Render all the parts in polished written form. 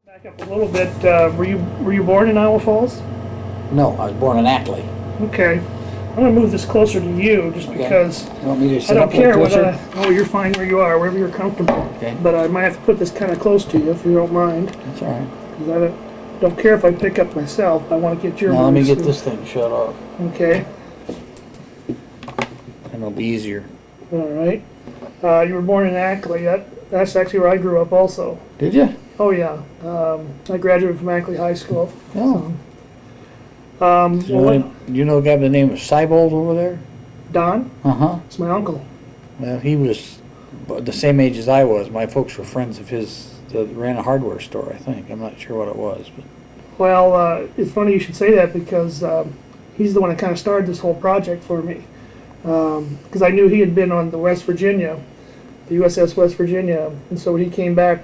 Back up a little bit. Were you born in Iowa Falls? No, I was born in Ackley. Okay. I'm going to move this closer to you just because You want me to I sit don't up a little care closer? oh, you're fine where you are, wherever you're comfortable. Okay. But I might have to put this kind of close to you if you don't mind. That's all right. 'Cause I don't care if I pick up myself. I want to get your Now let me voice. get this thing shut off, Okay. and it'll be easier. All right. You were born in Ackley. That's actually where I grew up also. Did you? Oh, yeah. I graduated from Ackley High School. Oh. Well, You know a guy by the name of Seibold over there? Don? Uh-huh. It's my uncle. Well, he was the same age as I was. My folks were friends of his that ran a hardware store, I think. I'm not sure what it was. But. Well, it's funny you should say that because he's the one that kind of started this whole project for me. Because I knew he had been on the West Virginia, the USS West Virginia, and so when he came back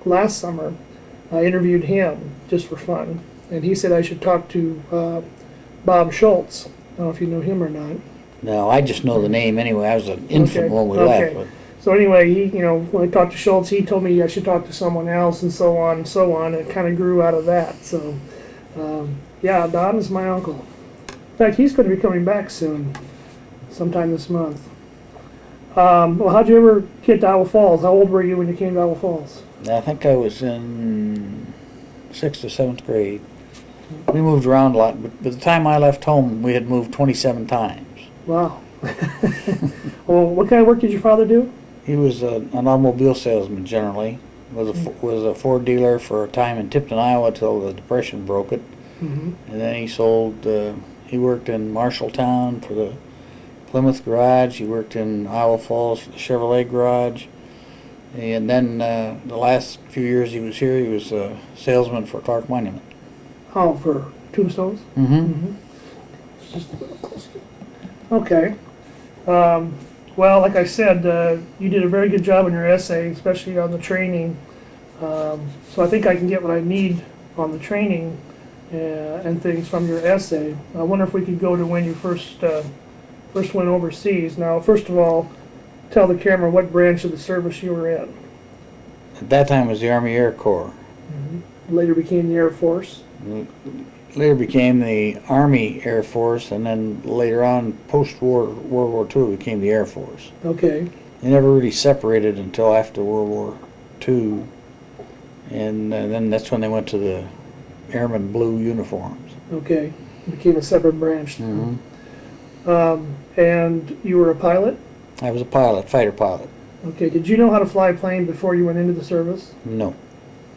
last summer, I interviewed him just for fun, and he said I should talk to Bob Schultz. I don't know if you know him or not. No, I just know the name anyway. I was an infant when we left. But. So anyway, when I talked to Schultz, he told me I should talk to someone else, and so on and so on. And it kind of grew out of that. So, yeah, Don is my uncle. In fact, he's going to be coming back soon, sometime this month. Well, how'd you ever get to Iowa Falls? How old were you when you came to Iowa Falls? I think I was in 6th or 7th grade. We moved around a lot, but by the time I left home, we had moved 27 times. Wow. Well, what kind of work did your father do? He was an automobile salesman generally. Was a Ford dealer for a time in Tipton, Iowa, till the Depression broke it. Mm-hmm. And then he sold. He worked in Marshalltown for the Plymouth garage. He worked in Iowa Falls for the Chevrolet garage. And then the last few years he was here, he was a salesman for Clark Monument. Oh, for tombstones? Mm-hmm. Okay. Well, like I said, you did a very good job in your essay, especially on the training. So I think I can get what I need on the training and things from your essay. I wonder if we could go to when you first went overseas. Now, first of all, tell the camera what branch of the service you were in. At that time it was the Army Air Corps. Mm-hmm. Later became the Air Force. Later became the Army Air Force, and then later on, post-war World War II, became the Air Force. Okay. They never really separated until after World War II, and then that's when they went to the Airman Blue uniforms. Okay. Became a separate branch. Mm-hmm. And you were a pilot? I was a pilot, fighter pilot. Okay. Did you know how to fly a plane before you went into the service? No.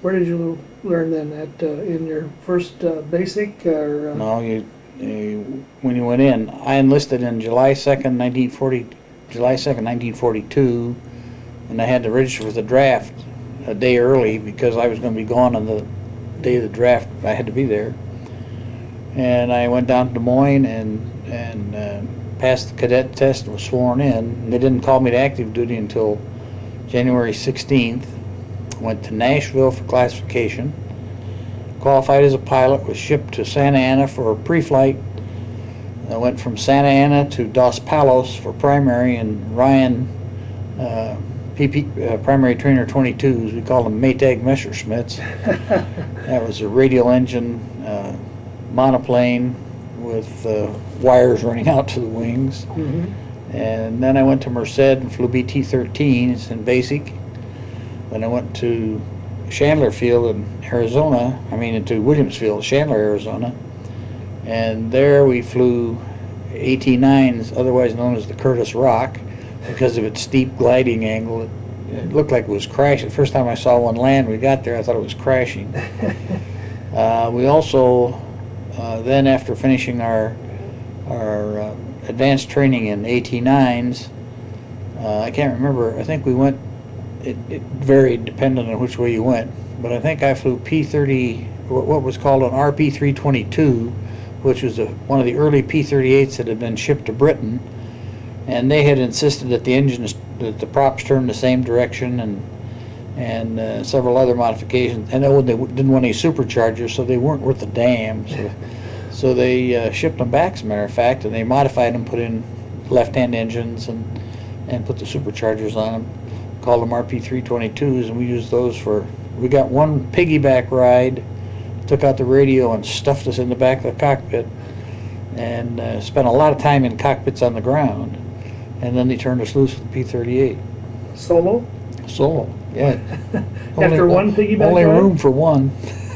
Where did you learn then? In your first basic? Or, No, when you went in, I enlisted in July 2nd, 1942, and I had to register for the draft a day early because I was going to be gone on the day of the draft. I had to be there. And I went down to Des Moines and passed the cadet test and was sworn in. And they didn't call me to active duty until January 16th. Went to Nashville for classification. Qualified as a pilot, was shipped to Santa Ana for a pre-flight. I went from Santa Ana to Dos Palos for primary, and Ryan, primary trainer 22s, we called them Maytag Messerschmitts. That was a radial engine monoplane with wires running out to the wings. Mm-hmm. And then I went to Merced and flew BT-13s in basic. Then I went to Chandler Field in Arizona, to Williams Field, Chandler, Arizona. And there we flew AT-9s, otherwise known as the Curtis Rock, because of its steep gliding angle. It looked like it was crashing. The first time I saw one land, we got there, I thought it was crashing. We also, then after finishing our advanced training in AT-9s, I can't remember, I think we went, it varied depending on which way you went, but I think I flew P-30, what was called an RP-322, which was one of the early P-38s that had been shipped to Britain, and they had insisted that that the props turn the same direction, and several other modifications, and they didn't want any superchargers, so they weren't worth a damn. So they shipped them back, as a matter of fact, and they modified them, put in left-hand engines, and put the superchargers on them. Called them RP-322s, and we used those for We got one piggyback ride, took out the radio and stuffed us in the back of the cockpit, and spent a lot of time in cockpits on the ground. And then they turned us loose with the P-38. Solo? Solo, yeah. After one piggyback Only ride? room for one.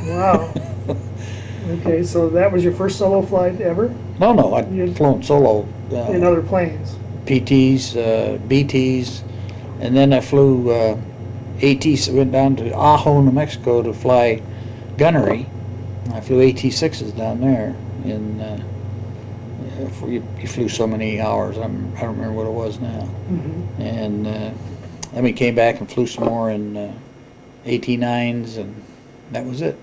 Wow. Okay, so that was your first solo flight ever? No, I'd flown solo. In other planes? PTs, BTs, and then I flew AT, went down to Ajo, New Mexico to fly gunnery. I flew AT-6s down there, and you flew so many hours, I don't remember what it was now. Mm-hmm. And then we came back and flew some more in AT-9s, and that was it.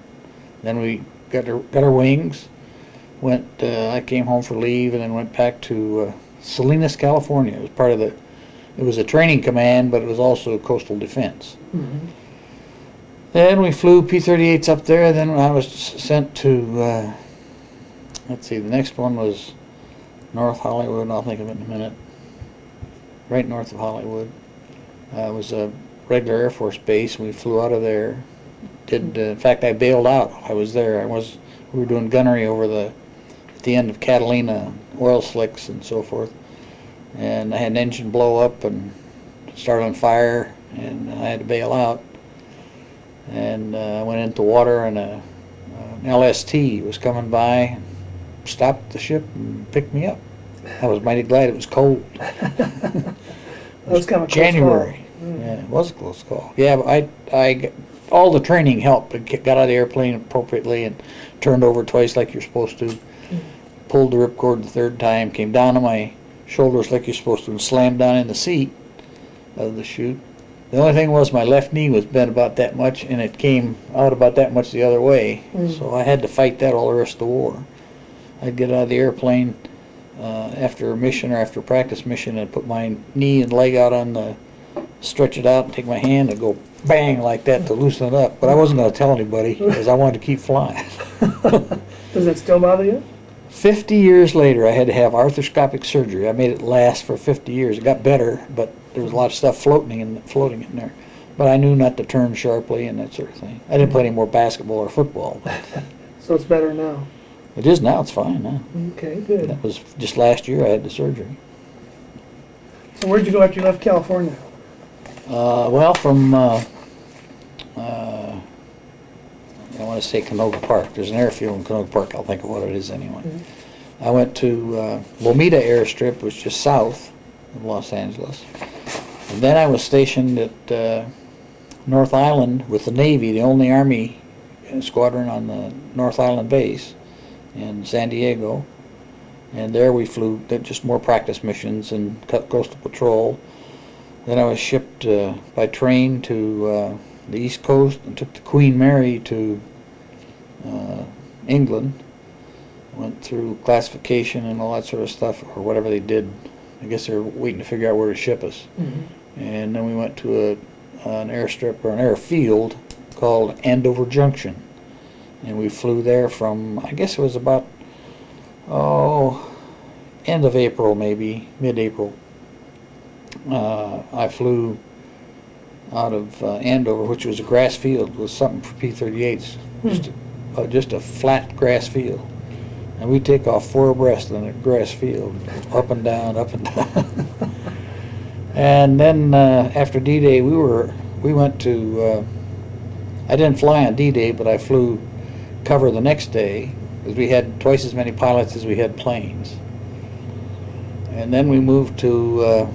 Then we got our wings, I came home for leave, and then went back to Salinas, California. It was part of it was a training command, but it was also coastal defense. Mm-hmm. Then we flew P-38s up there. Then I was sent to, let's see, the next one was North Hollywood. I'll think of it in a minute. Right north of Hollywood. It was a regular Air Force base. We flew out of there. In fact, I bailed out while I was there. We were doing gunnery at the end of Catalina, oil slicks and so forth. And I had an engine blow up and start on fire, and I had to bail out. And I went into water, and an LST was coming by, stopped the ship and picked me up. I was mighty glad it was cold. That was kind of a January. Close call. Yeah, it was a close call. Yeah, but I all the training helped. I got out of the airplane appropriately and turned over twice like you're supposed to. Pulled the ripcord the third time, came down on my shoulders like you're supposed to, and slammed down in the seat of the chute. The only thing was my left knee was bent about that much, and it came out about that much the other way. So I had to fight that all the rest of the war. I'd get out of the airplane after a mission or after a practice mission and put my knee and leg out stretch it out and take my hand and go bang like that to loosen it up. But I wasn't going to tell anybody because I wanted to keep flying. Does that still bother you? 50 years later, I had to have arthroscopic surgery. I made it last for 50 years. It got better, but there was a lot of stuff floating in there. But I knew not to turn sharply and that sort of thing. I didn't play any more basketball or football. So it's better now? It is now. It's fine now. Okay, good. That was just last year I had the surgery. So where'd you go after you left California? Well, from, I want to say Canoga Park. There's an airfield in Canoga Park. I'll think of what it is anyway. Mm-hmm. I went to Lomita Airstrip, which is just south of Los Angeles. And then I was stationed at North Island with the Navy, the only Army squadron on the North Island base in San Diego. And there we flew just more practice missions and coastal patrol. Then I was shipped by train to the East Coast and took the Queen Mary to England. Went through classification and all that sort of stuff, or whatever they did. I guess they were waiting to figure out where to ship us. Mm-hmm. And then we went to an airstrip or an airfield called Andover Junction. And we flew there from, I guess it was about, end of April maybe, mid-April. I flew out of Andover, which was a grass field with something for P-38s, just a flat grass field. And we take off 4 abreast in a grass field, up and down, up and down. And then after D-Day, we went to, I didn't fly on D-Day, but I flew cover the next day, because we had twice as many pilots as we had planes. And then we moved to a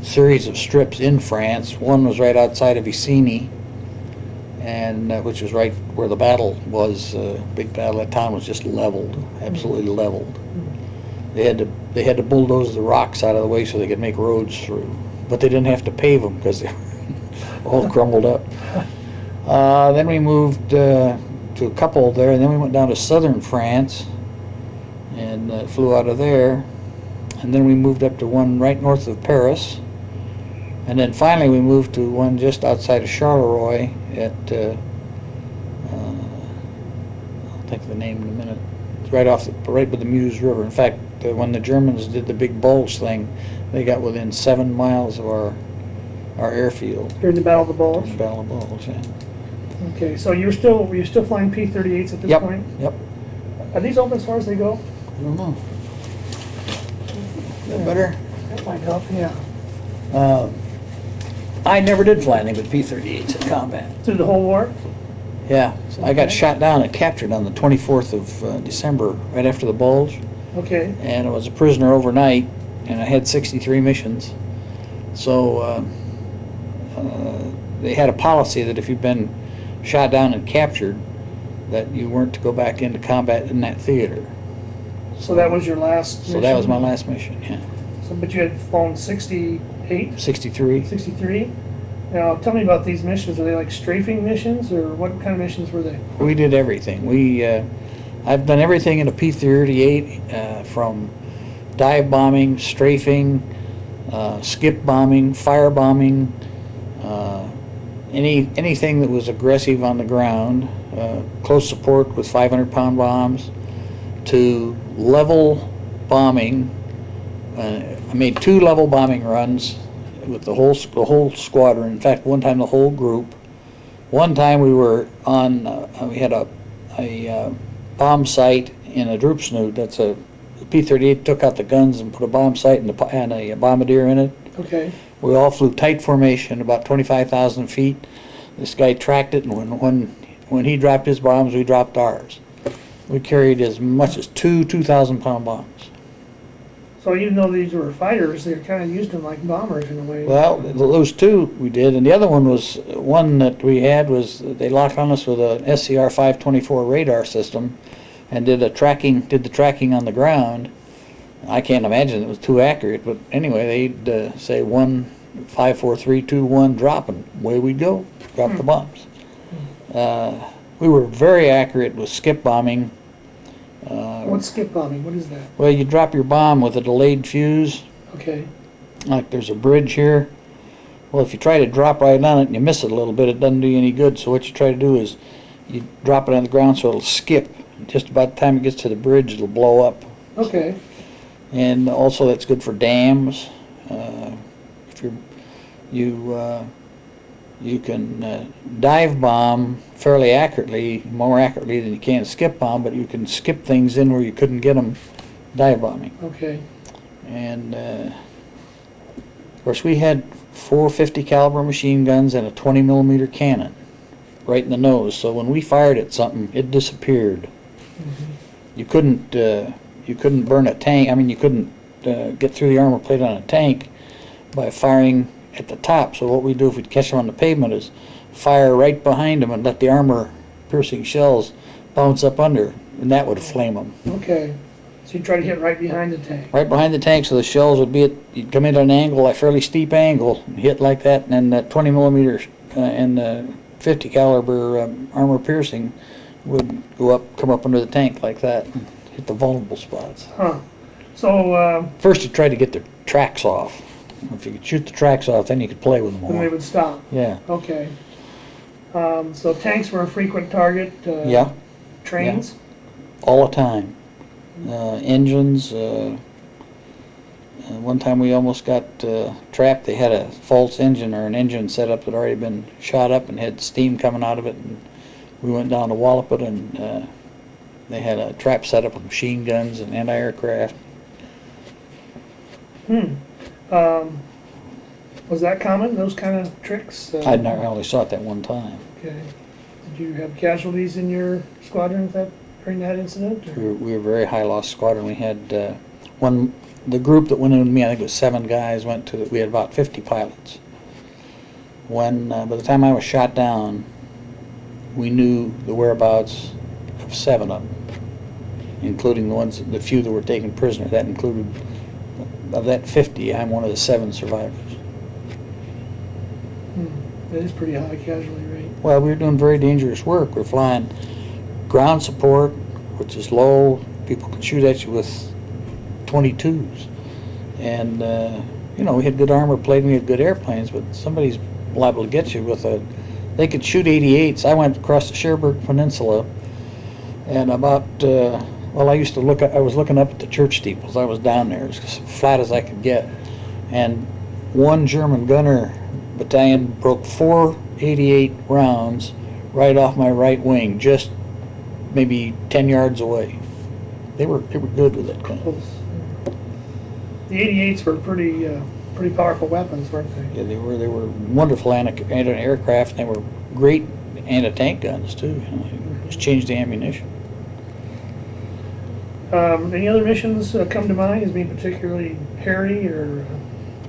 series of strips in France. One was right outside of Isigny, and which was right where the battle was. Big battle. That town was just leveled, absolutely leveled. They had to bulldoze the rocks out of the way so they could make roads through, but they didn't have to pave them because they were all crumbled up. Then we moved to a couple there, and then we went down to southern France and flew out of there. And then we moved up to one right north of Paris. And then finally we moved to one just outside of Charleroi at, I'll think of the name in a minute. It's right by the Meuse River. In fact, when the Germans did the big bulge thing, they got within 7 miles of our airfield. During the Battle of the Bulge? During the Battle of the Bulge, yeah. Okay, so you're still flying P-38s at this Yep, point? yep. Are these open as far as they go? I don't know. Is that better? That might help, yeah. I never did fly anything but P-38s in combat. Through the whole war? Yeah, so I got Okay. shot down and captured on the 24th of December, right after the bulge. Okay, And I was a prisoner overnight, and I had 63 missions. So they had a policy that if you've been shot down and captured, that you weren't to go back into combat in that theater. so that was your last mission? So that was my last mission, yeah. So, but you had flown 68, 63. 63? Now, tell me about these missions. Are they like strafing missions, or what kind of missions were they? We did everything. I've done everything in a P-38, from dive bombing, strafing, skip bombing, fire bombing, anything that was aggressive on the ground, close support with 500-pound bombs, to level bombing. I made 2 level bombing runs with the whole squadron. In fact, one time the whole group. One time we were on. We had a bomb sight in a droop snoot. That's a P-38 took out the guns and put a bomb sight and a bombardier in it. Okay, We all flew tight formation, about 25,000 feet. This guy tracked it, and when he dropped his bombs, we dropped ours. We carried as much as 2,000-pound bombs. so even though these were fighters, they kind of used them like bombers in a way. Well, those 2 we did, and the other one that we had was they locked on us with an SCR 524 radar system, and did the tracking on the ground. I can't imagine it was too accurate, but anyway, they'd say 1, 5, 4, 3, 2, 1, drop, and away we'd go, drop the bombs. We were very accurate with skip bombing. What's skip bombing? What is that? Well, you drop your bomb with a delayed fuse. Okay, Like there's a bridge here. Well, if you try to drop right on it and you miss it a little bit, it doesn't do you any good. So what you try to do is you drop it on the ground so it'll skip. Just about the time it gets to the bridge, it'll blow up. okay, And also that's good for dams. If you can dive bomb fairly accurately, more accurately than you can skip bomb, but you can skip things in where you couldn't get them dive bombing. okay. And of course we had 450 caliber machine guns and a 20 millimeter cannon right in the nose. So when we fired at something, it disappeared. You couldn't burn a tank. I mean, you couldn't get through the armor plate on a tank by firing at the top. So what we do if we catch them on the pavement is fire right behind them and let the armor-piercing shells bounce up under, and that would flame them. Okay, so you try to hit right behind the tank. Right behind the tank, so the shells would be you'd come in at an angle, a fairly steep angle, and hit like that, and then that 20 millimeter and 50 caliber armor-piercing would come up under the tank like that and hit the vulnerable spots. Huh. So First you try to get the tracks off. If you could shoot the tracks off, then you could play with them then they more. would stop. Yeah. Okay. So tanks were a frequent target. Yeah, Trains. all the time. Engines. One time we almost got trapped. They had a false engine or an engine set up that had already been shot up and had steam coming out of it. And we went down to wallop it, and they had a trap set up with machine guns and anti-aircraft. Was that common, those kind of tricks? I only saw it that one time. Okay. Did you have casualties in your squadron during that incident? or- We were a very high loss squadron. We had the group that went in with me, I think it was 7 guys, we had about 50 pilots. By the time I was shot down, we knew the whereabouts of 7 of them, including the few that were taken prisoner. That included, of that 50, I'm one of the 7 survivors. That is pretty high casualty rate. Well, we were doing very dangerous work. We're flying ground support, which is low. People can shoot at you with 22s. And, we had good armor plate and we had good airplanes, but somebody's liable to get you with they could shoot 88s. I went across the Cherbourg Peninsula, and I was looking up at the church steeples. I was down there as flat as I could get. And one German gunner battalion broke 4 88 rounds right off my right wing, just maybe 10 yards away. They were good with it. The 88s were pretty powerful weapons, weren't they? Yeah, they were wonderful anti-aircraft. They were great anti-tank guns too. You know, just changed the ammunition. Any other missions come to mind as being particularly hairy or?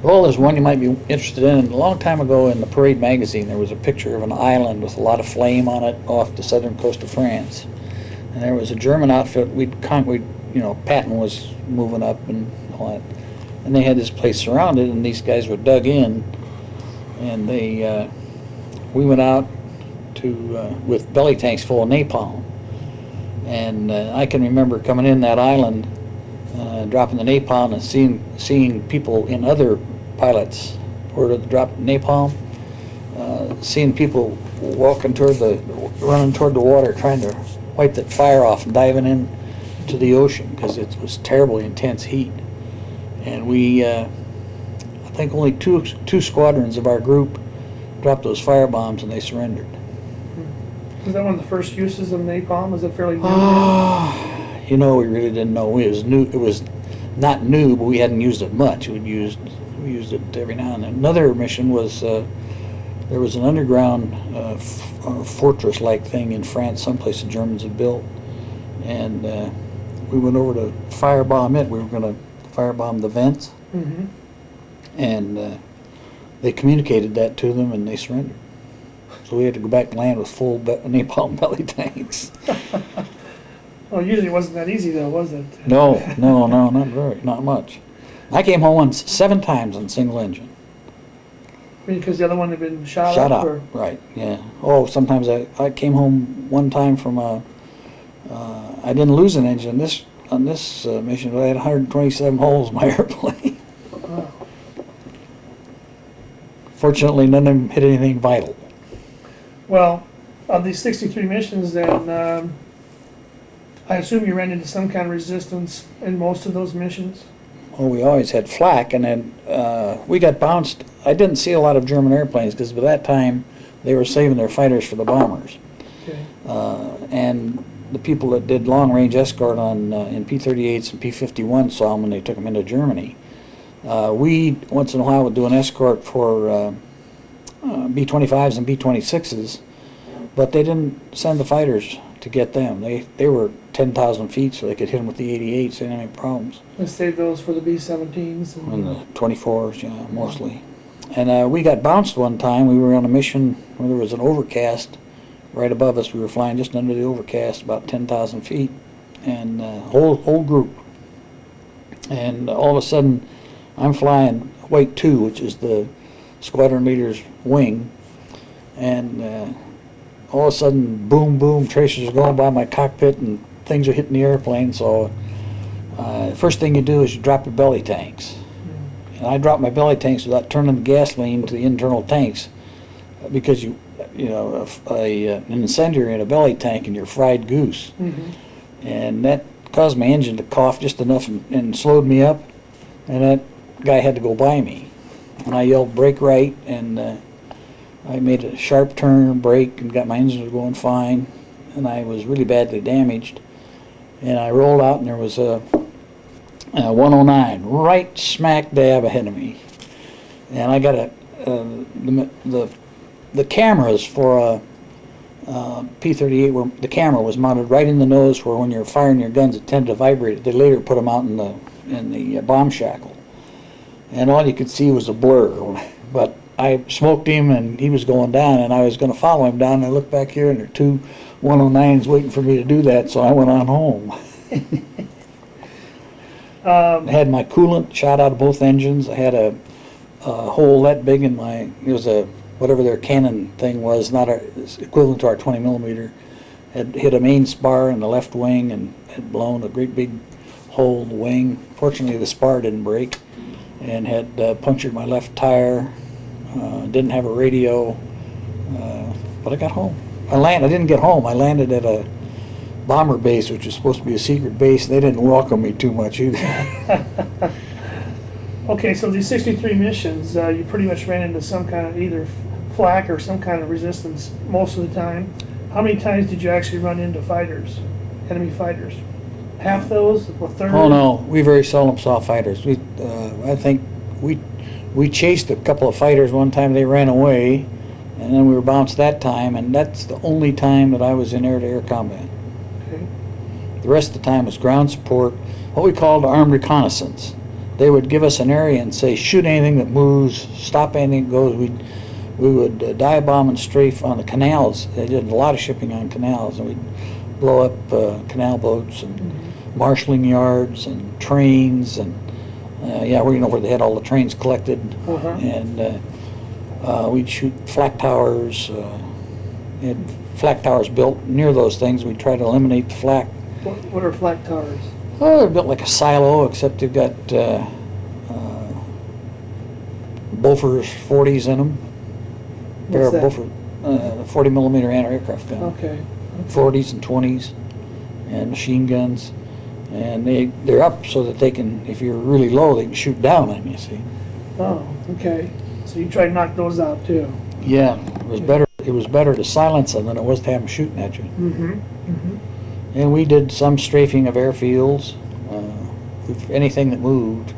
Well, there's one you might be interested in. A long time ago in the Parade magazine, there was a picture of an island with a lot of flame on it off the southern coast of France. And there was a German outfit. Patton was moving up and all that. And they had this place surrounded, and these guys were dug in. And we went out with belly tanks full of napalm. And I can remember coming in that island, dropping the napalm, and seeing people in other pilots were to drop napalm, seeing people running toward the water, trying to wipe that fire off and diving in to the ocean because it was terribly intense heat. And we, I think only two squadrons of our group dropped those fire bombs and they surrendered. Was that one of the first uses of napalm? Was it fairly new? You know, we really didn't know. It was new. It was not new, but we hadn't used it much. We used it every now and then. Another mission was there was an underground fortress-like thing in France, someplace the Germans had built, and we went over to firebomb it. We were going to firebomb the vents, and they communicated that to them, and they surrendered. So we had to go back and land with full napalm belly tanks. Well, usually it wasn't that easy, though, was it? No, not much. I came home 7 times on single engine. Because the other one had been shot up. Or? Right, yeah. Oh, sometimes I came home one time from I didn't lose an engine on this mission, but I had 127 holes in my airplane. Wow. Fortunately, none of them hit anything vital. Well, of these 63 missions, then, I assume you ran into some kind of resistance in most of those missions? Well, we always had flak, and then we got bounced. I didn't see a lot of German airplanes because by that time they were saving their fighters for the bombers. Okay. And the people that did long-range escort in P-38s and P-51 saw them when they took them into Germany. We, once in a while, would do an escort for B-25s and B-26s, but they didn't send the fighters to get them. They were 10,000 feet, so they could hit them with the 88s. They didn't have any problems. They saved those for the B-17s. And the 24s, yeah, mostly. And we got bounced one time. We were on a mission where there was an overcast right above us. We were flying just under the overcast, about 10,000 feet, and whole group. And all of a sudden, I'm flying White 2, which is the squadron leader's wing, and all of a sudden, boom, boom, tracers are going by my cockpit and things are hitting the airplane. So first thing you do is you drop your belly tanks. And I dropped my belly tanks without turning the gasoline to the internal tanks because you know, an incendiary in a belly tank and you're fried goose. And that caused my engine to cough just enough and slowed me up, and that guy had to go by me. And I yelled, "Brake right," and I made a sharp turn, brake, and got my engine going fine, and I was really badly damaged. And I rolled out, and there was a 109 right smack dab ahead of me. And I got the cameras for a P-38, the camera was mounted right in the nose where when you're firing your guns it tended to vibrate. They later put them out in the bomb shackle. And all you could see was a blur. But I smoked him and he was going down, and I was going to follow him down, and I looked back here and there were 2 109s waiting for me to do that, so I went on home. I had my coolant shot out of both engines. I had a hole that big in my, it was a, whatever their cannon thing was, not it's equivalent to our 20 millimeter, had hit a main spar in the left wing and had blown a great big hole in the wing. Fortunately, the spar didn't break, and had punctured my left tire. Didn't have a radio, but I got home. I didn't get home. I landed at a bomber base, which was supposed to be a secret base. They didn't welcome me too much either. Okay, so these 63 missions, you pretty much ran into some kind of either flak or some kind of resistance most of the time. How many times did you actually run into fighters, enemy fighters? Half those, a third? Oh no, we very seldom saw fighters. I think we chased a couple of fighters one time. They ran away, and then we were bounced that time. And that's the only time that I was in air-to-air combat. Okay. The rest of the time was ground support, what we called armed reconnaissance. They would give us an area and say, shoot anything that moves, stop anything that goes. We would dive bomb and strafe on the canals. They did a lot of shipping on canals, and we'd blow up canal boats and marshalling yards and trains, and yeah, where where they had all the trains collected, and we'd shoot flak towers. They had flak towers built near those things. We'd try to eliminate the flak. What are flak towers? Oh, they're built like a silo, except they've got Bofors 40s in them. Pair of Bofors 40 millimeter anti-aircraft gun. Okay. 40s and 20s, and machine guns. And they're up so that they can, if you're really low, they can shoot down on you, see. Oh, okay. So you try to knock those out too. Yeah, it was better. It was better to silence them than it was to have them shooting at you. And we did some strafing of airfields. If anything that moved,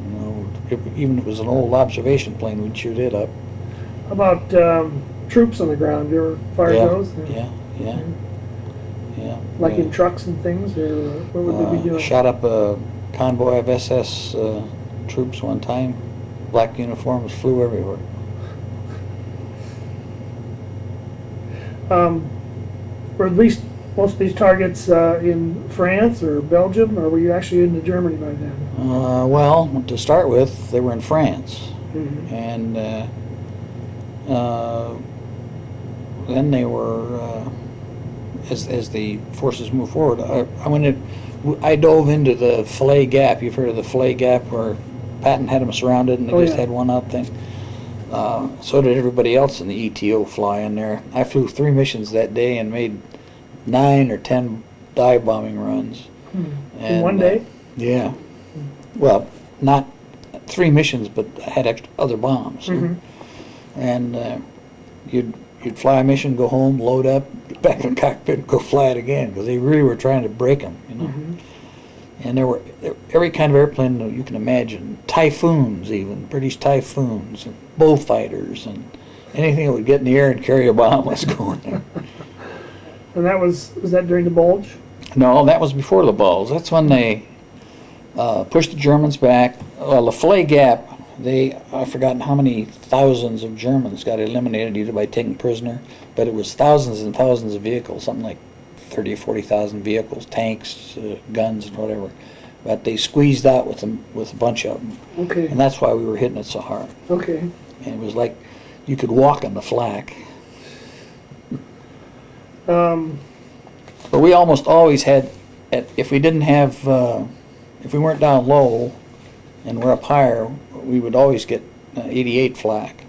even if it was an old observation plane, we'd shoot it up. How about troops on the ground? You ever fire those? Yeah. Like in trucks and things, or what would they be doing? Shot up a convoy of SS troops one time. Black uniforms flew everywhere. Were at least most of these targets in France or Belgium, or were you actually into Germany by then? Well, to start with, they were in France, and then they were. As the forces moved forward, I dove into the Fillet Gap. You've heard of the Fillet Gap, where Patton had them surrounded, and they just had one out thing. So did everybody else in the ETO fly in there. I flew 3 missions that day and made 9 or 10 dive bombing runs. In one day? Yeah. Well, not 3 missions, but I had other bombs. And you'd fly a mission, go home, load up, get back in the cockpit, go fly it again, because they really were trying to break them, And there were every kind of airplane that you can imagine, Typhoons even, British Typhoons, and bullfighters, and anything that would get in the air and carry a bomb was going there. And was that during the Bulge? No, that was before the Bulge. That's when they pushed the Germans back. Well, the Fillet Gap, I've forgotten how many thousands of Germans got eliminated either by taking prisoner, but it was thousands and thousands of vehicles, something like 30 or 40,000 vehicles, tanks, guns, and whatever. But they squeezed out with a bunch of them. Okay. And that's why we were hitting it so hard. Okay. And it was like you could walk on the flak. But we almost always had, if we didn't have, if we weren't down low and we're up higher, we would always get 88 flak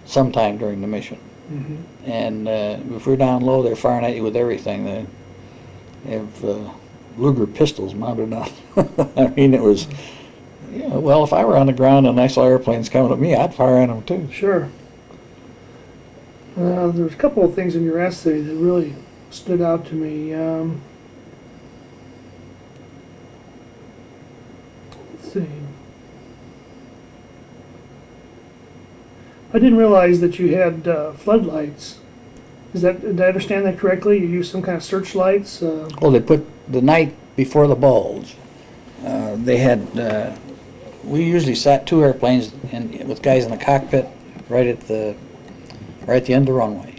sometime during the mission. And if we're down low, they're firing at you with everything. They have Luger pistols mounted on. I mean, it was, well, if I were on the ground and I saw airplanes coming at me, I'd fire at them too. Sure. There's a couple of things in your essay that really stood out to me. Let's see. I didn't realize that you had floodlights. Did I understand that correctly? You used some kind of searchlights? Well, they put the night before the Bulge. They had. We usually sat 2 airplanes with guys in the cockpit, right at the end of the runway.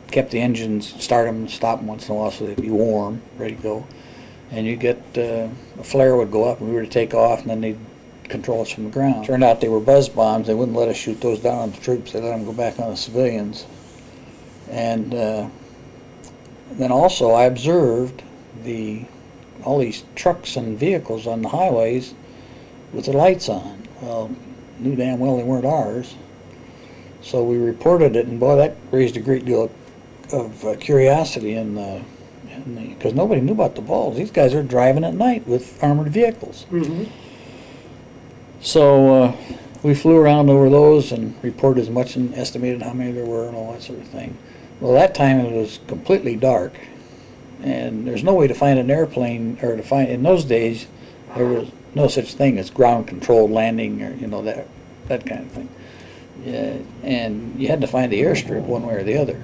Kept the engines, start them, stop them once in a while so they'd be warm, ready to go. And you get a flare would go up, and we were to take off, and then they'd control us from the ground. Turned out they were buzz bombs. They wouldn't let us shoot those down on the troops. They let them go back on the civilians. And then also I observed all these trucks and vehicles on the highways with the lights on. Well, knew damn well they weren't ours. So we reported it, and boy, that raised a great deal of curiosity because nobody knew about the Bulge. These guys are driving at night with armored vehicles. So we flew around over those and reported as much and estimated how many there were and all that sort of thing. Well, that time it was completely dark, and there's no way to find an airplane, or to find, in those days, there was no such thing as ground-controlled landing, or, you know, that kind of thing. Yeah, and you had to find the airstrip one way or the other.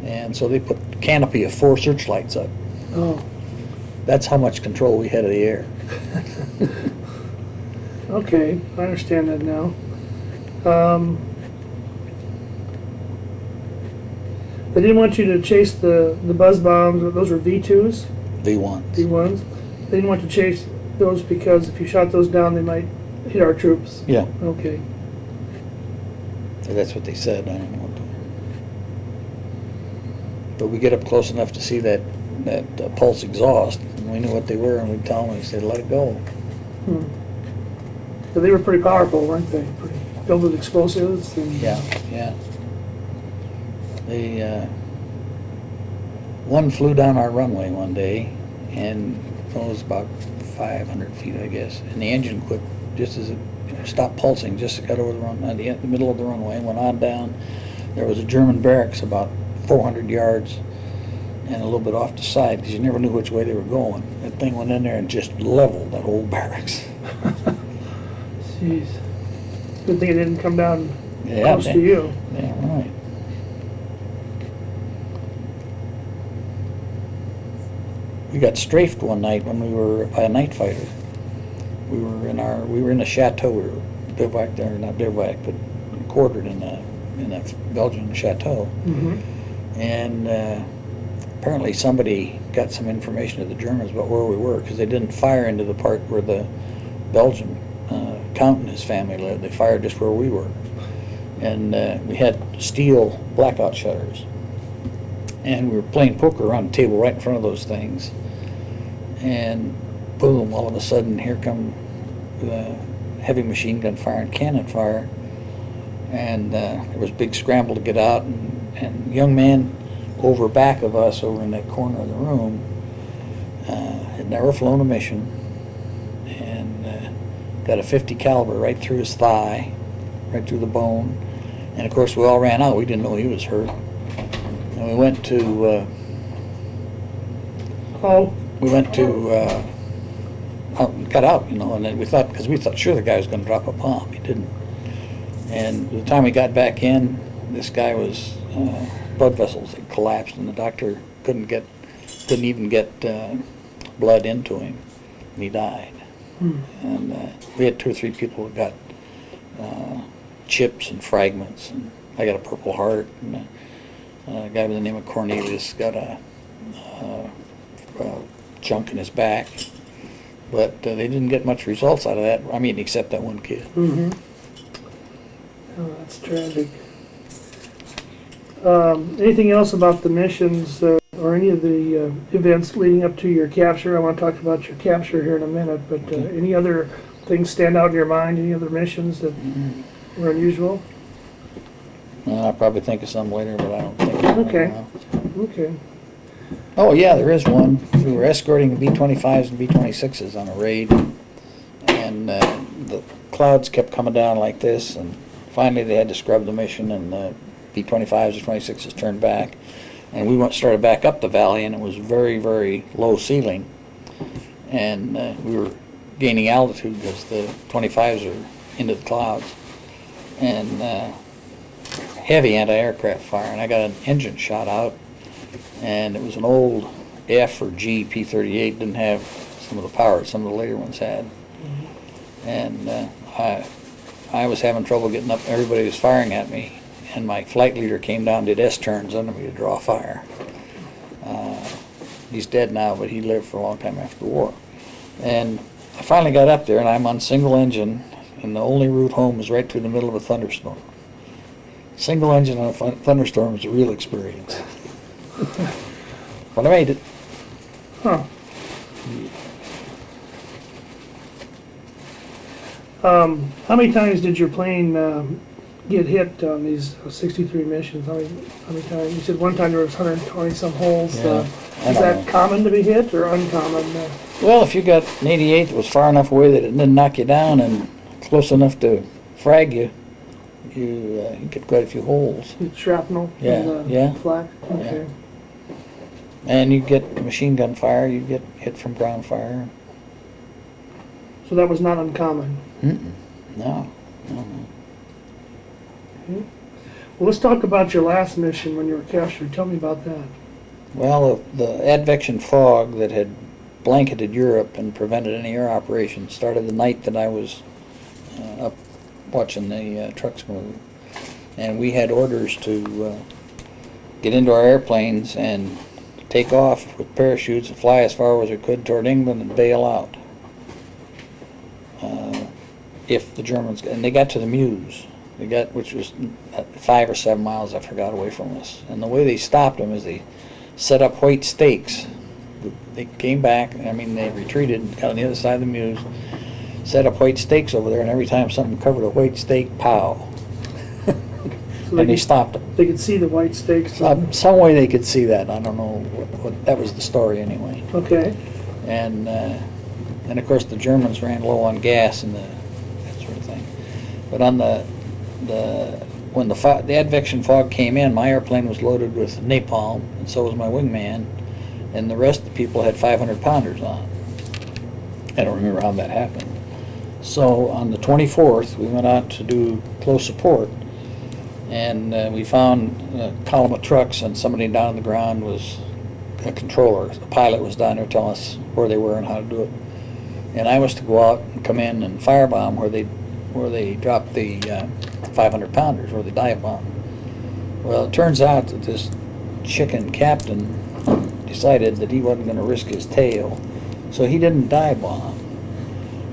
And so they put a canopy of 4 searchlights up. Oh. That's how much control we had of the air. Okay, I understand that now. They didn't want you to chase the buzz bombs. Those were V2s? V1s. V1s. They didn't want to chase those because if you shot those down, they might hit our troops. Yeah. Okay. That's what they said. I don't know what. But we get up close enough to see that pulse exhaust, and we knew what they were, and we'd tell them, we said, let it go. Hmm. But they were pretty powerful, weren't they? Pretty filled with explosives. And Yeah, yeah. They one flew down our runway one day, and it was about 500 feet, I guess, and the engine quit just as it stopped pulsing, just got over the run, at the middle of the runway, and went on down. There was a German barracks about 400 yards and a little bit off the side, because you never knew which way they were going. That thing went in there and just leveled that whole barracks. Jeez. Good thing it didn't come down Yeah, close to you. Yeah, right. We got strafed one night when we were by a night fighter. We were in a chateau. We were bivouacked there, not bivouacked, but quartered in a Belgian chateau. Mm-hmm. And apparently somebody got some information to the Germans about where we were, because they didn't fire into the part where the Belgian Count and his family lived. They fired just where we were. And we had steel blackout shutters. And we were playing poker around a table right in front of those things. And boom, all of a sudden, here come the heavy machine gun fire and cannon fire. And there was a big scramble to get out. And a young man over back of us, over in that corner of the room, had never flown a mission. And got a .50 caliber right through his thigh, right through the bone. And of course, we all ran out. We didn't know he was hurt. And we went to got out, you know, and then we thought sure the guy was going to drop a bomb. He didn't. And by the time we got back in, this guy was blood vessels had collapsed, and the doctor couldn't even get blood into him, and he died. And we had 2 or 3 people who got chips and fragments, and I got a Purple Heart, and a guy by the name of Cornelius got a chunk in his back, but they didn't get much results out of that. I mean, except that one kid. Mm-hmm. Oh, that's tragic. Anything else about the missions or any of the events leading up to your capture? I want to talk about your capture here in a minute, but Okay. Any other things stand out in your mind? Any other missions that were unusual? I'll probably think of some later, but I don't think of it Okay. right now. Okay. Oh yeah, there is one. We were escorting B-25s and B-26s on a raid, and the clouds kept coming down like this, and finally they had to scrub the mission, and the B-25s and 26s turned back, and we started back up the valley, and it was very, very low ceiling, and we were gaining altitude because the 25s are into the clouds, and heavy anti-aircraft fire, and I got an engine shot out, and it was an old F or G P-38, didn't have some of the power some of the later ones had. And I was having trouble getting up. Everybody was firing at me, and my flight leader came down, did S-turns under me to draw fire. He's dead now, but he lived for a long time after the war. And I finally got up there, and I'm on single engine, and the only route home was right through the middle of a thunderstorm. Single engine on a thunderstorm is a real experience. But I made it. Huh. How many times did your plane get hit on these 63 missions? How many times? You said one time there was 120 some holes. Yeah, Is that common to be hit or uncommon? Well, if you got an 88 that was far enough away that it didn't knock you down and close enough to frag you, you get quite a few holes. Shrapnel? Yeah, and, yeah. Flak? Okay. And you get machine gun fire, you get hit from ground fire. So that was not uncommon. Mm-mm. No. Okay. Well, let's talk about your last mission when you were captured. Tell me about that. Well, the advection fog that had blanketed Europe and prevented any air operations started the night that I was up watching the trucks move. And we had orders to get into our airplanes and take off with parachutes and fly as far as we could toward England and bail out. If the Germans, and they got to the Meuse, which was 5 or 7 miles, I forgot, away from us. And the way they stopped them is they set up white stakes. They came back, they retreated, got on the other side of the Meuse, set up white stakes over there, and every time something covered a white stake, pow. So And they stopped them. They could see the white stakes. Some way they could see that. I don't know what that was the story anyway. Okay. And of course the Germans ran low on gas and that sort of thing. But on when the advection fog came in, my airplane was loaded with napalm, and so was my wingman, and the rest of the people had 500-pounders on. I don't remember how that happened. So on the 24th, we went out to do close support, and we found a column of trucks, and somebody down on the ground was a controller. The pilot was down there telling us where they were and how to do it. And I was to go out and come in and firebomb where they dropped the 500-pounders, where they dive bomb. Well, it turns out that this chicken captain decided that he wasn't going to risk his tail, so he didn't dive bomb.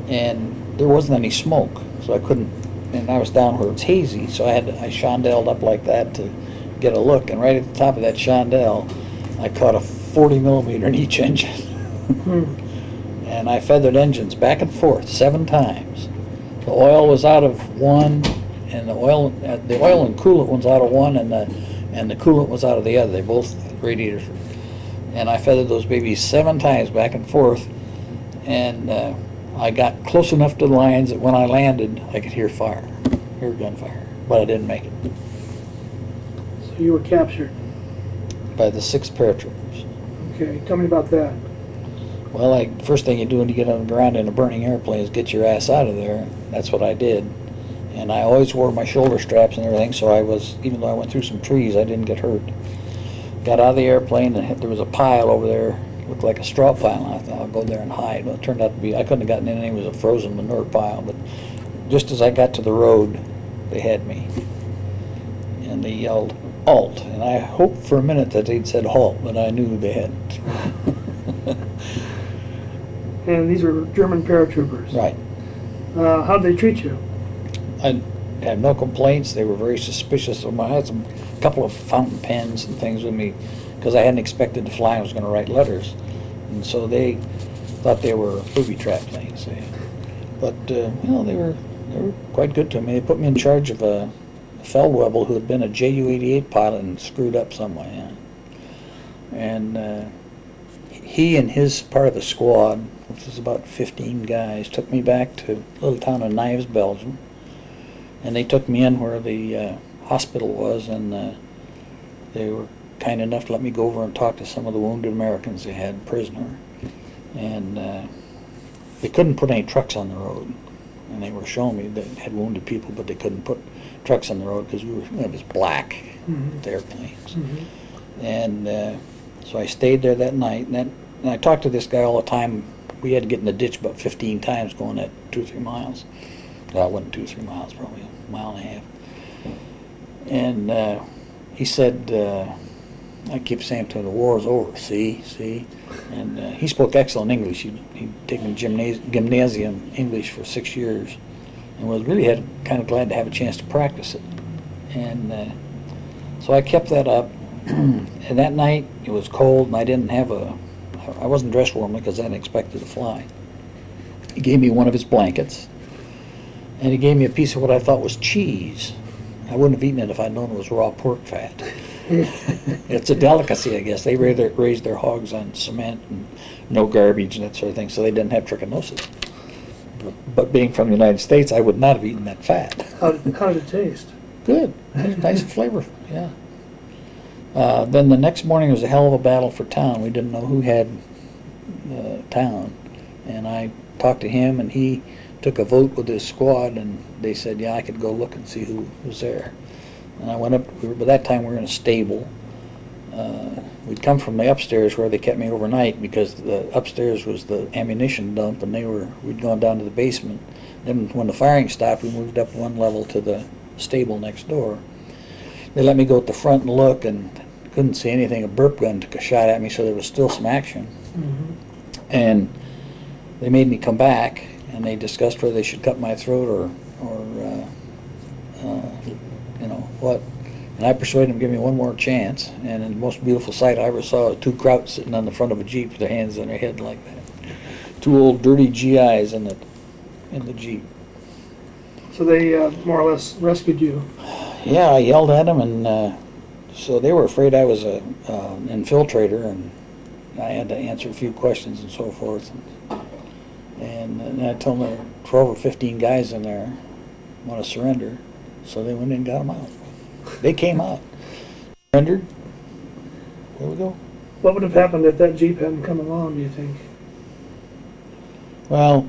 And there wasn't any smoke, so I couldn't. And I was down where it's hazy, so I chandelled up like that to get a look. And right at the top of that chandelle, I caught a 40 millimeter in each engine. And I feathered engines back and forth 7 times. The oil was out of one, and the oil and coolant was out of one, and the coolant was out of the other. They both radiators. And I feathered those babies 7 times back and forth, and I got close enough to the lines that when I landed, I could hear gunfire, but I didn't make it. So you were captured. By the 6th paratroopers. Okay, tell me about that. Well, first thing you do when you get on the ground in a burning airplane is get your ass out of there. That's what I did. And I always wore my shoulder straps and everything, so even though I went through some trees, I didn't get hurt. Got out of the airplane, and there was a pile over there, looked like a straw pile, and I thought I'll go there and hide. Well, it turned out to be, I couldn't have gotten in, it was a frozen manure pile, but just as I got to the road, they had me. And they yelled, "Halt!" And I hoped for a minute that they'd said halt, but I knew they hadn't. And these were German paratroopers. Right. How'd they treat you? I had no complaints. They were very suspicious of I had a couple of fountain pens and things with me because I hadn't expected to fly. I was going to write letters, and so they thought they were booby trap things. But they were quite good to me. They put me in charge of a Feldwebel who had been a Ju-88 pilot and screwed up some way. And he and his part of the squad, which was about 15 guys, took me back to a little town of Knives, Belgium. And they took me in where the hospital was, and they were kind enough to let me go over and talk to some of the wounded Americans they had prisoner. And they couldn't put any trucks on the road. And they were showing me they had wounded people, but they couldn't put trucks on the road because it was black, the airplanes. And so I stayed there that night, and I talked to this guy all the time. We had to get in the ditch about 15 times going at 2 or 3 miles. Well, it wasn't 2 or 3 miles, probably a mile and a half. And he said, I keep saying to him, the war's over, see? And he spoke excellent English. He'd taken gymnasium English for 6 years and was really kind of glad to have a chance to practice it. And so I kept that up. And that night it was cold, and I wasn't dressed warmly because I hadn't expected to fly. He gave me one of his blankets, and he gave me a piece of what I thought was cheese. I wouldn't have eaten it if I'd known it was raw pork fat. It's a delicacy, I guess. They raised their hogs on cement and no garbage and that sort of thing, so they didn't have trichinosis. but being from the United States, I would not have eaten that fat. How did it taste? Good. Nice and flavorful, yeah. Then the next morning was a hell of a battle for town. We didn't know who had town. And I talked to him, and he took a vote with his squad, and they said, yeah, I could go look and see who was there. And I went up. By that time, we were in a stable. We'd come from the upstairs where they kept me overnight, because the upstairs was the ammunition dump, and we'd gone down to the basement. Then when the firing stopped, we moved up one level to the stable next door. They let me go at the front and look, and couldn't see anything. A burp gun took a shot at me, so there was still some action. Mm-hmm. And they made me come back, and they discussed whether they should cut my throat or you know what. And I persuaded them to give me one more chance. And the most beautiful sight I ever saw was two krauts sitting on the front of a Jeep with their hands on their head like that. Two old dirty GIs in the Jeep. So they more or less rescued you. Yeah, I yelled at them, and so they were afraid I was an infiltrator, and I had to answer a few questions and so forth. And then I told them there were 12 or 15 guys in there want to surrender, so they went in and got them out. They came out, surrendered. There we go. What would have happened if that Jeep hadn't come along, do you think? Well,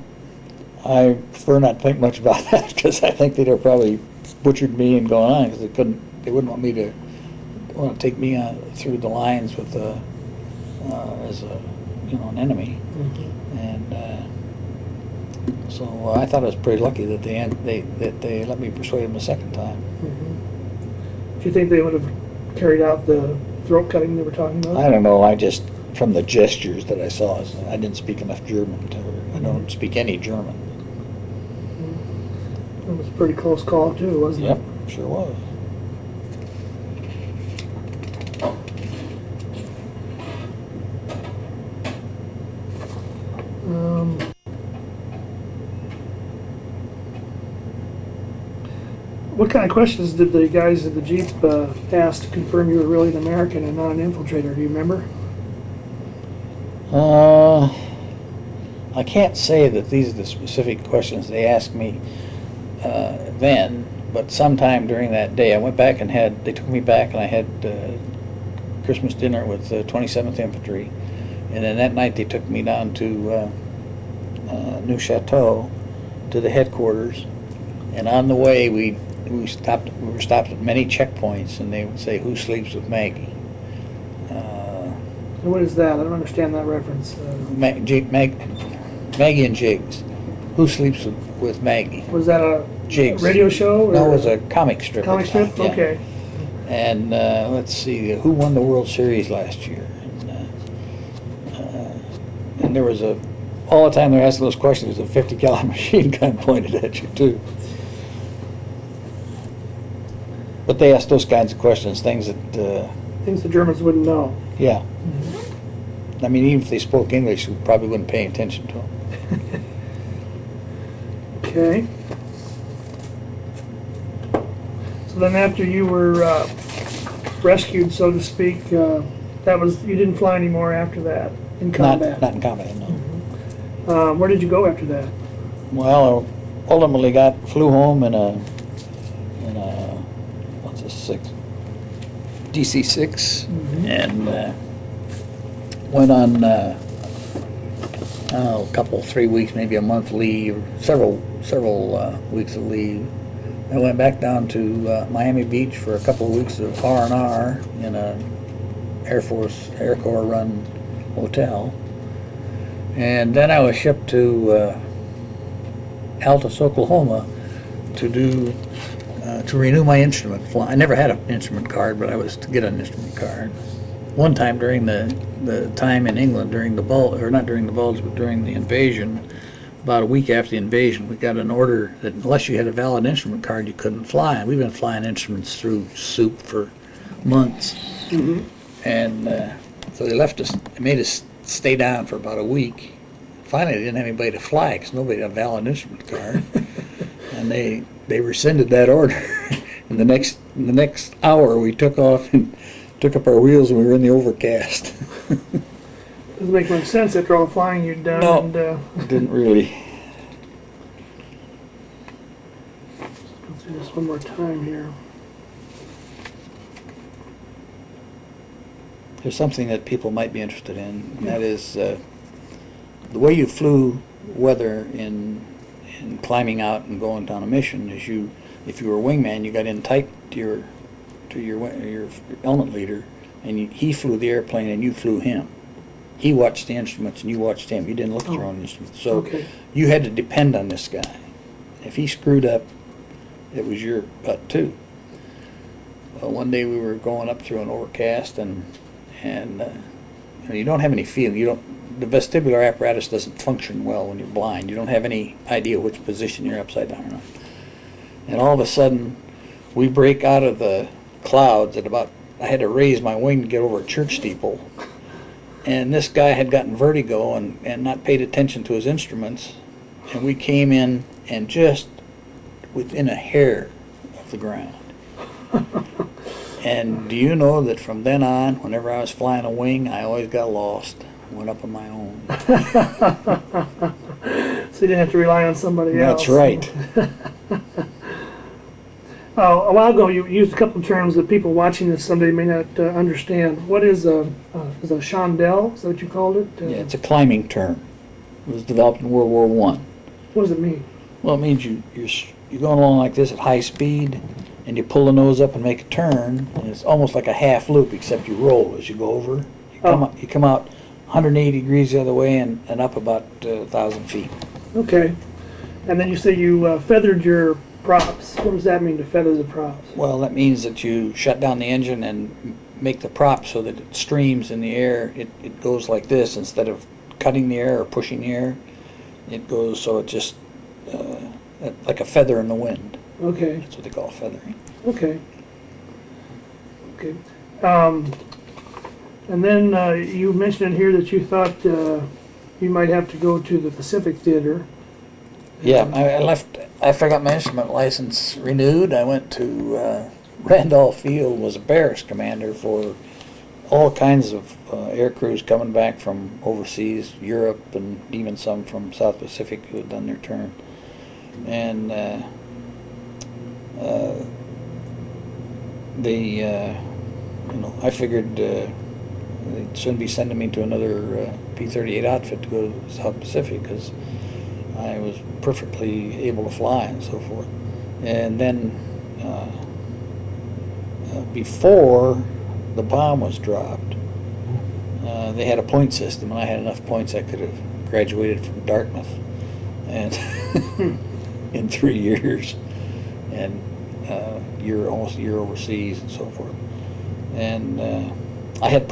I prefer not to think much about that, because I think they'd have probably butchered me and gone on, because they wouldn't want to take me through the lines with as an enemy. Mm-hmm. And so I thought I was pretty lucky that they let me persuade them a second time. Mm-hmm. Do you think they would have carried out the throat cutting they were talking about? I don't know. I just, from the gestures that I saw, I didn't speak enough German I don't speak any German. It was a pretty close call too, wasn't it? Yep, sure was. What kind of questions did the guys at the Jeep ask to confirm you were really an American and not an infiltrator? Do you remember? I can't say that these are the specific questions they asked me then, but sometime during that day, I went back and they took me back, and I had Christmas dinner with the 27th Infantry, and then that night they took me down to New Chateau, to the headquarters, and on the way we were stopped at many checkpoints, and they would say, "Who sleeps with Maggie?" What is that? I don't understand that reference. Maggie and Jiggs. Who sleeps with Maggie? Was that a Jiggs. radio show? Or? No, it was a comic strip. Comic strip? Yeah. Okay. And let's see, who won the World Series last year? And there was all the time they're asking those questions, there was a 50 caliber machine gun pointed at you too. But they asked those kinds of questions, things that... things the Germans wouldn't know. Yeah. Mm-hmm. I mean, even if they spoke English, we probably wouldn't pay attention to them. Okay. So then after you were rescued, so to speak, you didn't fly anymore after that in combat? Not in combat, no. Mm-hmm. Where did you go after that? Well, I ultimately flew home in a what's this, DC-6, Mm-hmm. and went on a couple, 3 weeks, maybe a month leave, several weeks of leave. I went back down to Miami Beach for a couple of weeks of R&R in a Air Corps run hotel, and then I was shipped to Altus, Oklahoma, to renew my instrument fly. I never had an instrument card, but I was to get an instrument card. One time during the time in England, during the bulge, or not during the bulge, but during the invasion, about a week after the invasion, we got an order that unless you had a valid instrument card, you couldn't fly. And we've been flying instruments through soup for months. Mm-hmm. And so they made us stay down for about a week. Finally, they didn't have anybody to fly because nobody had a valid instrument card. And they rescinded that order. And the next hour, we took off and took up our wheels, and we were in the overcast. Doesn't make much sense after all the flying you'd done. No, And, it didn't really. one more time here. There's something that people might be interested in, and that is the way you flew weather in climbing out and going down a mission is if you were a wingman, you got in tight to your element leader, and he flew the airplane and you flew him. He watched the instruments and you watched him. You didn't look at your own instruments. So you had to depend on this guy. If he screwed up, it was your butt too. One day we were going up through an overcast and you don't have any feeling. The vestibular apparatus doesn't function well when you're blind. You don't have any idea which position you're upside down or not. And all of a sudden, we break out of the clouds at about, I had to raise my wing to get over a church steeple. And this guy had gotten vertigo and not paid attention to his instruments. And we came in and just within a hair of the ground. And do you know that from then on, whenever I was flying a wing, I always got lost. Went up on my own. So you didn't have to rely on somebody else. That's right. A while ago, you used a couple of terms that people watching this someday may not understand. What is a chandelle? Is that what you called it? Yeah, it's a climbing term. It was developed in World War I. What does it mean? Well, it means you're going along like this at high speed, and you pull the nose up and make a turn, and it's almost like a half loop, except you roll as you go over. You come out 180 degrees the other way and up about 1,000 feet. Okay. And then you say you feathered your props. What does that mean, to feather the props? Well, that means that you shut down the engine and make the prop so that it streams in the air. It goes like this instead of cutting the air or pushing the air. It goes so it just like a feather in the wind. Okay. That's what they call feathering. Okay. Okay. And then you mentioned in here that you thought you might have to go to the Pacific Theater. Yeah, I left after I got my instrument license renewed. I went to Randolph Field, was a barracks commander for all kinds of air crews coming back from overseas, Europe, and even some from South Pacific who had done their turn. And I figured they'd soon be sending me to another P-38 outfit to go to South Pacific because I was perfectly able to fly and so forth. And then before the bomb was dropped, they had a point system, and I had enough points I could have graduated from Dartmouth and in 3 years, and almost a year overseas and so forth. And I had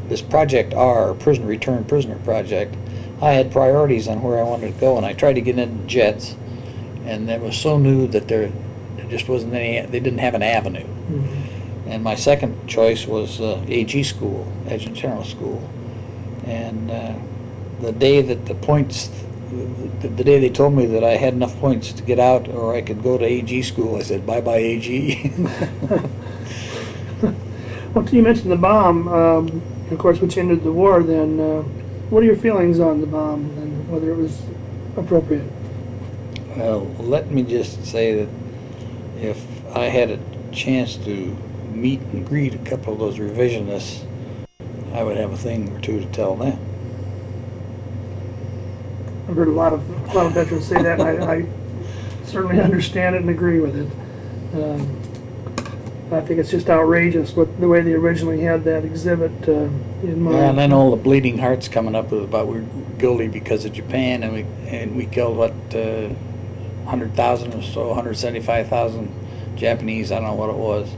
this Project R, Return Prisoner Project. I had priorities on where I wanted to go, and I tried to get into jets, and that was so new that there just wasn't any. They didn't have an avenue. Mm-hmm. And my second choice was AG school, Adjutant General School. And the day that the day they told me that I had enough points to get out, or I could go to AG school, I said bye bye AG. Well, you mentioned the bomb, of course, which ended the war. Then, what are your feelings on the bomb and whether it was appropriate? Well, let me just say that if I had a chance to meet and greet a couple of those revisionists, I would have a thing or two to tell them. I've heard a lot of veterans say that, and I certainly understand it and agree with it. I think it's just outrageous the way they originally had that exhibit in mind. Yeah, and then all the bleeding hearts coming up about we're guilty because of Japan, and we killed 100,000 or so, 175,000 Japanese. I don't know what it was.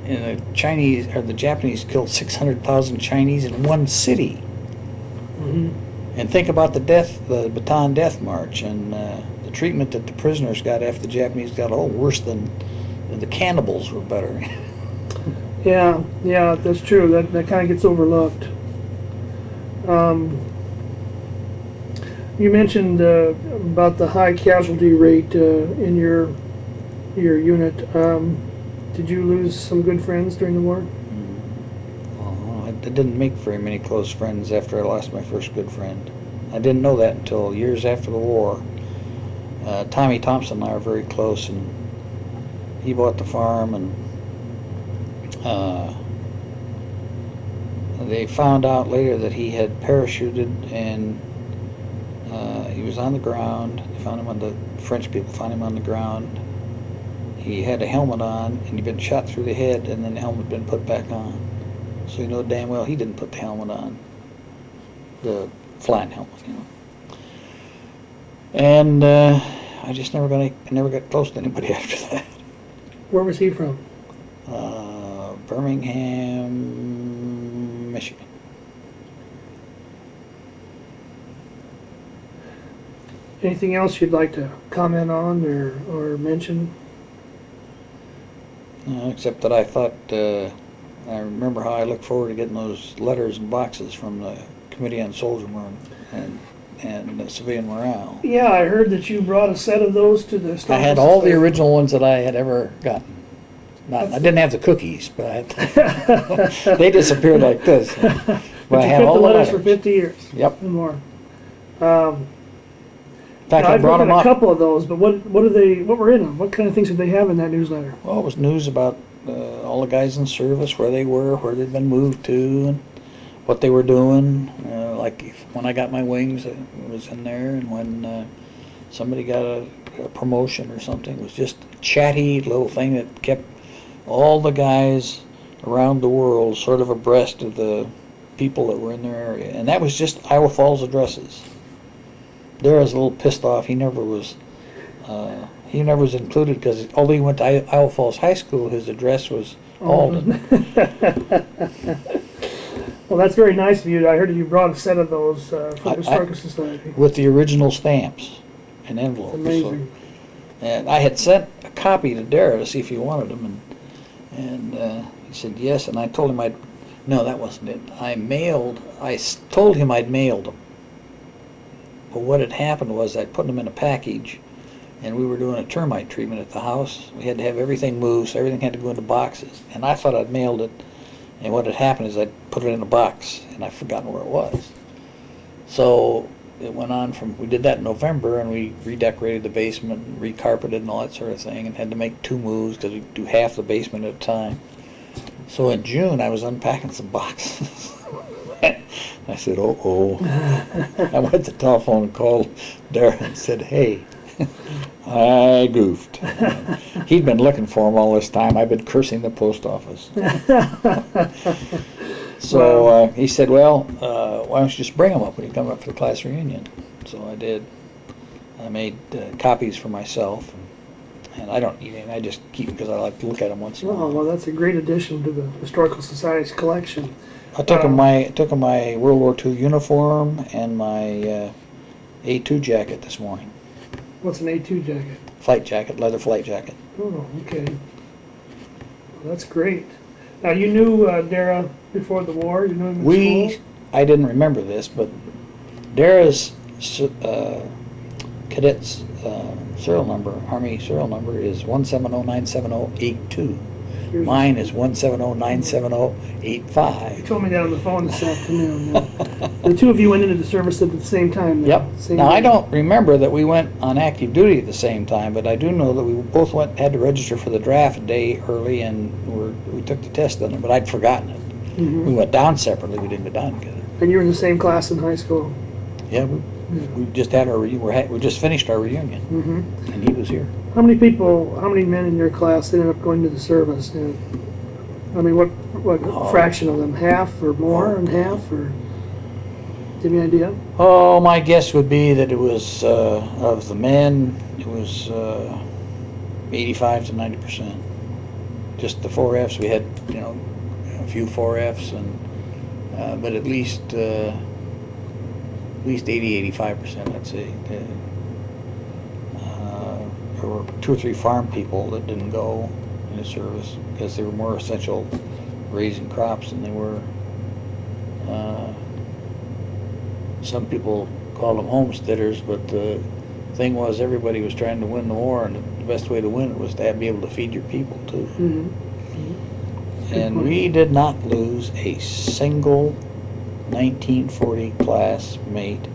And the Japanese killed 600,000 Chinese in one city. Mm-hmm. And think about the Bataan Death March, and the treatment that the prisoners got after the Japanese got worse than the cannibals were better. Yeah, that's true. That kind of gets overlooked. You mentioned about the high casualty rate in your unit. Did you lose some good friends during the war? Well, I didn't make very many close friends after I lost my first good friend. I didn't know that until years after the war. Tommy Thompson and I were very close, and he bought the farm, and they found out later that he had parachuted, and he was on the ground. They found him on the French people found him on the ground. He had a helmet on, and he'd been shot through the head, and then the helmet had been put back on. So you know damn well he didn't put the helmet on, the flying helmet, you know. And I just never got close to anybody after that. Where was he from? Birmingham, Michigan. Anything else you'd like to comment on or mention? Except that I thought, I remember how I looked forward to getting those letters and boxes from the Committee on Soldier and Civilian Morale. Yeah, I heard that you brought a set of those to the I had all the original ones that I had ever gotten. I didn't have the cookies, but I had they disappeared like this. But I you had kept all the the letters letters for 50 years. Yep. And more. In fact, I I've brought looked them at a up. couple of those, but what were in them? What kind of things did they have in that newsletter? Well, it was news about all the guys in service, where they were, where they'd been moved to, and what they were doing. Like when I got my wings, it was in there, and when somebody got a promotion or something, it was just a chatty little thing that kept all the guys around the world sort of abreast of the people that were in their area. And that was just Iowa Falls addresses. There I was a little pissed off. He never was included because although he went to Iowa Falls High School, his address was Alden. Well, that's very nice of you. I heard that you brought a set of those from the Historical Society. With the original stamps and envelopes. Amazing. So, and I had sent a copy to Dara to see if he wanted them, and he said yes, and I told him no, that wasn't it. I told him I'd mailed them. But what had happened was I'd put them in a package, and we were doing a termite treatment at the house. We had to have everything moved, so everything had to go into boxes. And I thought I'd mailed it, and what had happened is I'd put it in a box, and I'd forgotten where it was. So it went on we did that in November, and we redecorated the basement, and recarpeted and all that sort of thing, and had to make 2 moves because we do half the basement at a time. So in June, I was unpacking some boxes. I said, uh-oh. I went to the telephone and called Dara and said, hey, I goofed. He'd been looking for them all this time. I've been cursing the post office. So he said, well, why don't you just bring them up when you come up for the class reunion? So I did. I made copies for myself, and I don't need any. I just keep them because I like to look at them once in a while. Oh, well, that's a great addition to the Historical Society's collection. I took them my World War II uniform and my A2 jacket this morning. What's an A2 jacket? Flight jacket, leather flight jacket. Oh, okay. Well, that's great. Now, you knew Dara before the war? You knew him in school? I didn't remember this, but Dara's cadet's serial number, Army serial number, is 170-970-82. Mine is 170-970-85. You told me that on the phone this afternoon. The two of you went into the service at the same time. Yep. Same Now, day. I don't remember that we went on active duty at the same time, but I do know that we both had to register for the draft a day early, and we took the test on it, but I'd forgotten it. Mm-hmm. We went down separately. We didn't go down together. And you were in the same class in high school? Yeah, we just had we just finished our reunion, Mm-hmm. and he was here. How many men in your class ended up going to the service? I mean, what fraction of them? Half or more than half? Or do you have any idea? Oh, my guess would be that it was, of the men, it was 85 to 90%. Just the 4Fs, we had, a few 4Fs, and but at least 80-85%, I'd say. There were 2 or 3 farm people that didn't go in the service because they were more essential raising crops than they were. Some people called them homesteaders, but the thing was everybody was trying to win the war, and the best way to win it was to be able to feed your people too. Mm-hmm. Mm-hmm. And we did not lose a single 1940 classmate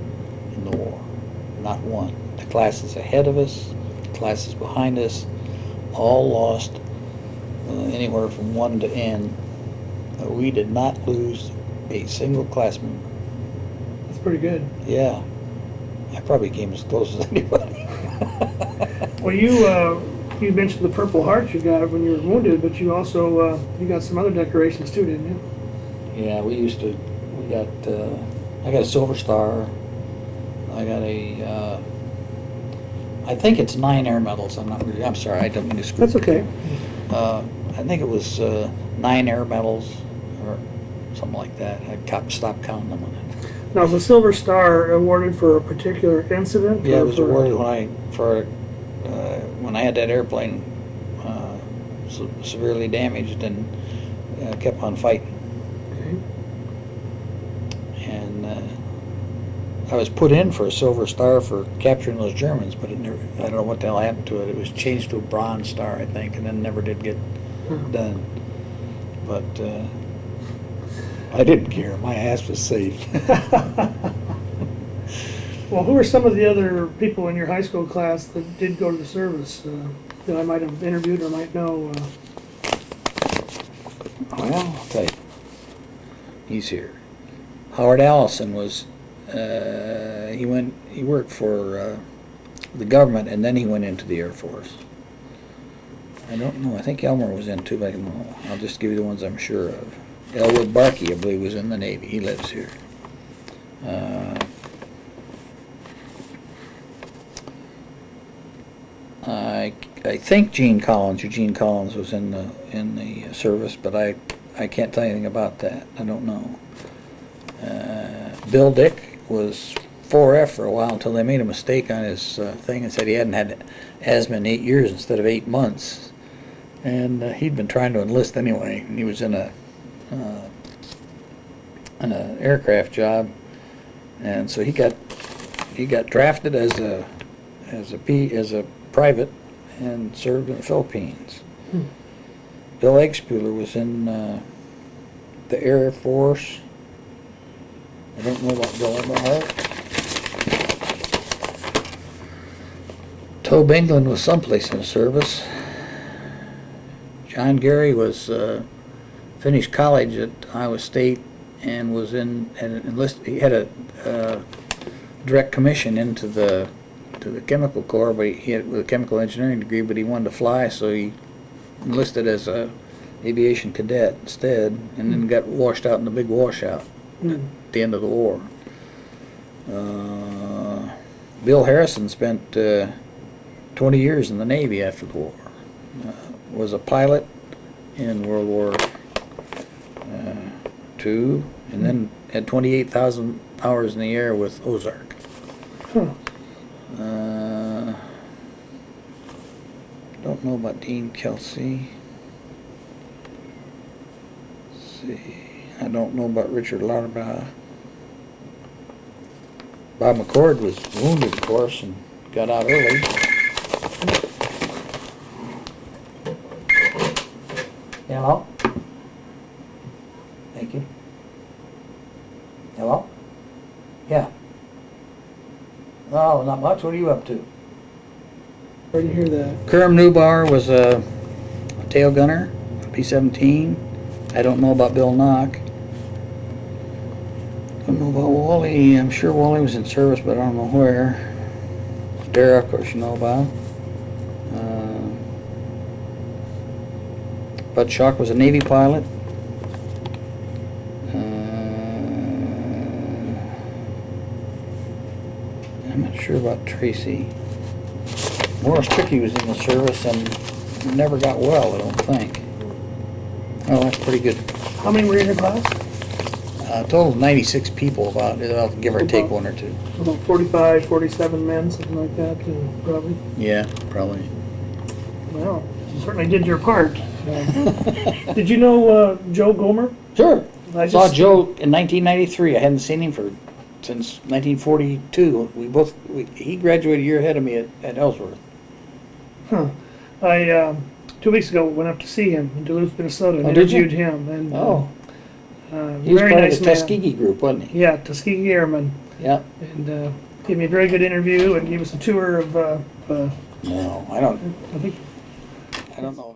in the war. Not one. The classes ahead of us, the classes behind us, all lost anywhere from 1 to N. We did not lose a single class member. That's pretty good. Yeah. I probably came as close as anybody. Well, you mentioned the Purple Heart you got when you were wounded, but you also you got some other decorations too, didn't you? Yeah, I got a Silver Star. I got I think it's 9 air medals. I'm sorry, I don't mean to screw. That's okay. I think it was 9 air medals or something like that. I stopped counting them. Now, is the Silver Star awarded for a particular incident? Yeah, it was awarded when I had that airplane severely damaged and kept on fighting. Okay. And I was put in for a Silver Star for capturing those Germans, but I don't know what the hell happened to it. It was changed to a Bronze Star, I think, and then never did get done. But I didn't care. My ass was safe. Well, who are some of the other people in your high school class that did go to the service that I might have interviewed or might know? Well, I'll tell you. He's here. Howard Allison was, he worked for the government, and then he went into the Air Force. I don't know, I think Elmer was in too, but I'll just give you the ones I'm sure of. Elwood Barkey, I believe, was in the Navy. He lives here. I think Eugene Collins was in the service, but I can't tell you anything about that. I don't know. Bill Dick was 4F for a while until they made a mistake on his thing and said he hadn't had asthma in 8 years instead of 8 months. And he'd been trying to enlist anyway. And he was in an aircraft job, and so he got drafted as a private and served in the Philippines. Bill Eggspuler was in the Air Force. I don't know about Bill Eberhart. Tobe England was someplace in the service. John Gary was finished college at Iowa State and was enlisted. He had a direct commission into the chemical corps, but he had with a chemical engineering degree, but he wanted to fly, so he enlisted as a aviation cadet instead, and then got washed out in the big washout at the end of the war. Bill Harrison spent 20 years in the Navy after the war. Was a pilot in World War II, and then had 28,000 hours in the air with Ozark. Don't know about Dean Kelsey. Let's see. I don't know about Richard Lauterbach. Bob McCord was wounded, of course, and got out early. Hello? Thank you. Hello? Yeah. Oh, not much. What are you up to? Where do you hear that? Kerm Neubauer was a tail gunner, P-17. I don't know about Bill Knock. Don't know about Wally. I'm sure Wally was in service, but I don't know where. Dara, of course, you know about. Bud Schock was a Navy pilot. I'm not sure about Tracy. Morris Trickey was in the service and never got well, I don't think. Oh, that's pretty good. How many were in your class? Total of 96 people, about give or take one or two. About 45, 47 men, something like that, probably. Yeah, probably. Well, you certainly did your part. Did you know Joe Gomer? Sure. I saw Joe in 1993. I hadn't seen him since 1942. He graduated a year ahead of me at Ellsworth. Huh. I 2 weeks ago went up to see him in Duluth, Minnesota, and Oh, did you? interviewed him. And, he was very part nice of the man. Tuskegee group, wasn't he? Yeah, Tuskegee Airman. Yeah. And gave me a very good interview and gave us a tour of. No, I don't. I think I don't know.